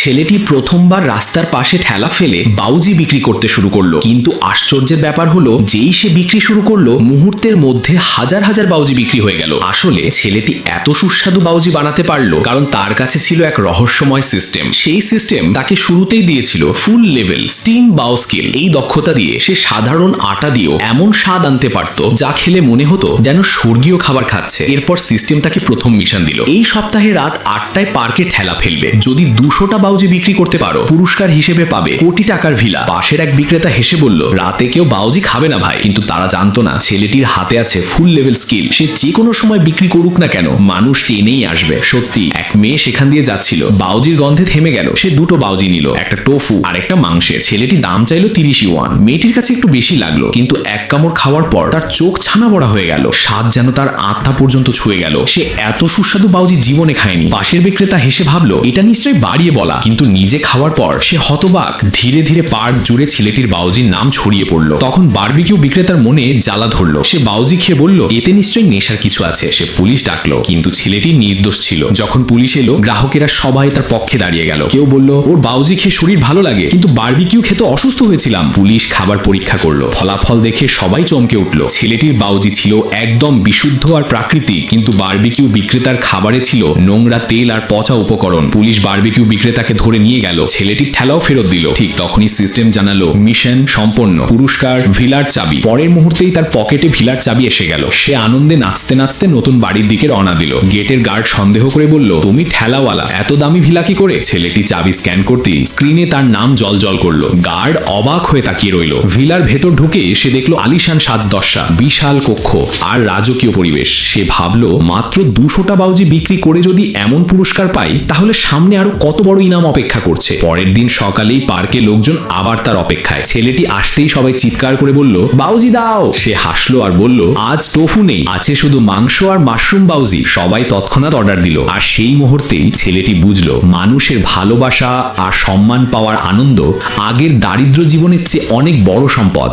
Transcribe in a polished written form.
ছেলেটি প্রথমবার রাস্তার পাশে ঠেলা ফেলে বাউজি বিক্রি করতে শুরু করলো, কিন্তু আশ্চর্যের ব্যাপার হলো যেই সে বিক্রি শুরু করলো মুহূর্তের মধ্যে হাজার হাজার বাউজি বিক্রি হয়ে গেল। আসলে ছেলেটি এত সুস্বাদু বাউজি বানাতে পারলো কারণ তার কাছে ছিল এক রহস্যময় সিস্টেম। সেই সিস্টেম তাকে শুরুতেই দিয়েছিল ফুল লেভেল স্টিম বাউ স্কিল। এই দক্ষতা দিয়ে সে সাধারণ আটা দিয়েও এমন স্বাদ আনতে পারত যা খেলে মনে হতো যেন স্বর্গীয় খাবার খাচ্ছে। এরপর সিস্টেম তাকে প্রথম মিশন দিল, এই সপ্তাহে রাত 8টায় পার্কে ঠেলা ফেলবে, যদি 200টা বাউজি বিক্রি করতে পারো পুরস্কার হিসেবে পাবে কোটি টাকার ভিলা। পাশের এক বিক্রেতা হেসে বলল, রাতে কেউ বাউজি খাবে না ভাই। কিন্তু তারা জানতো না ছেলেটির হাতে আছে ফুল লেভেল স্কিল। সে যে কোনো সময় বিক্রি করুক না কেন মানুষ টেনেই আসবে। সত্যি এক মেয়ে সেখান দিয়ে যাচ্ছিল, বাউজির গন্ধে থেমে গেল। সে দুটো বাউজি নিল, একটা টোফু আর একটা মাংসে। ছেলেটি দাম চাইলো 30 ইউয়ান। মেয়েটির কাছে একটু বেশি লাগলো, কিন্তু এক কামড় খাওয়ার পর তার চোখ ছানা বড়া হয়ে গেল। স্বাদ যেন তার আত্মা পর্যন্ত ছুঁয়ে গেল। সে এত সুস্বাদু বাউজি জীবনে খায়নি। পাশের বিক্রেতা হেসে ভাবলো এটা নিশ্চয়ই বাড়িয়ে বলা, কিন্তু নিজে খাওয়ার পর সে হতবাক। ধীরে ধীরে পার্ক জুড়ে ছেলেটির বাউজির নাম ছড়িয়ে পড়লো। তখন বারবিকিউ বিক্রেতার মনে জ্বালা ধরলো। সে বাউজি খেয়ে বলল, এতে নিশ্চয়ই নেশার কিছু আছে। সে পুলিশ ডাকলো, কিন্তু ছেলেটি নির্দোষ ছিল। যখন পুলিশ এলো গ্রাহকেরা সবাই তার পক্ষে দাঁড়িয়ে গেল। কেউ বলল ওর বাউজি খেয়ে শরীর ভালো লাগে, কিন্তু বারবিকিউ খেতে অসুস্থ হয়েছিলাম। পুলিশ খাবার পরীক্ষা করলো, ফলাফল দেখে সবাই চমকে উঠলো। ছেলেটির বাউজি ছিল একদম বিশুদ্ধ আর প্রাকৃতিক, কিন্তু বারবিকিউ বিক্রেতার খাবারে ছিল নোংরা তেল আর পচা উপকরণ। পুলিশ বারবিকিউ বিক্রেতাকে ধরে নিয়ে গেল, ছেলেটির ঠেলাও ফেরত দিল। ঠিক তখনই সিস্টেম জানালো মিশন সম্পন্ন, পুরস্কার ভিলার চাবি। পরের মুহূর্তেই তার পকেটে ভিলার চাবি এসে গেল। সে আনন্দে নাচতে নাচতে নতুন বাড়ির দিকে রওনা দিল। গেটের গার্ড সন্দেহ করে বলল, তুমি ঠেলাওয়ালা, এত দামি ভিলা কি করে? ছেলেটি চাবি স্ক্যান করতেই স্ক্রিনে তার নাম জলজল করলো। গার্ড অবাক হয়ে তাকিয়ে রইল। ভিলার ভেতর ঢুকে সে দেখলো আলিশান সাজদশা, বিশাল কক্ষ আর রাজকীয় পরিবেশ। সে ভাবলো মাত্র 200টা বাউজি বিক্রি করে যদি এমন পুরস্কার পাই তাহলে সামনে আরো কত বড় ইনাম অপেক্ষা করছে। পরের দিন সকালেই পার্কে লোকজন আবার তার অপেক্ষায়। ছেলেটি আসতেই সবাই চিৎকার করে বলল, বাউজি দাও। সে হাসলো আর বলল, আজ টোফু নেই, আছে শুধু মাংস আর মাশরুম বাউজি। সবাই তৎক্ষণাৎ অর্ডার দিল। আর সেই মুহূর্তেই ছেলেটি বুঝলো মানুষের ভালোবাসা আর সম্মান পাওয়ার আনন্দ আগের দারিদ্র জীবনের চেয়ে অনেক বড় সম্পদ।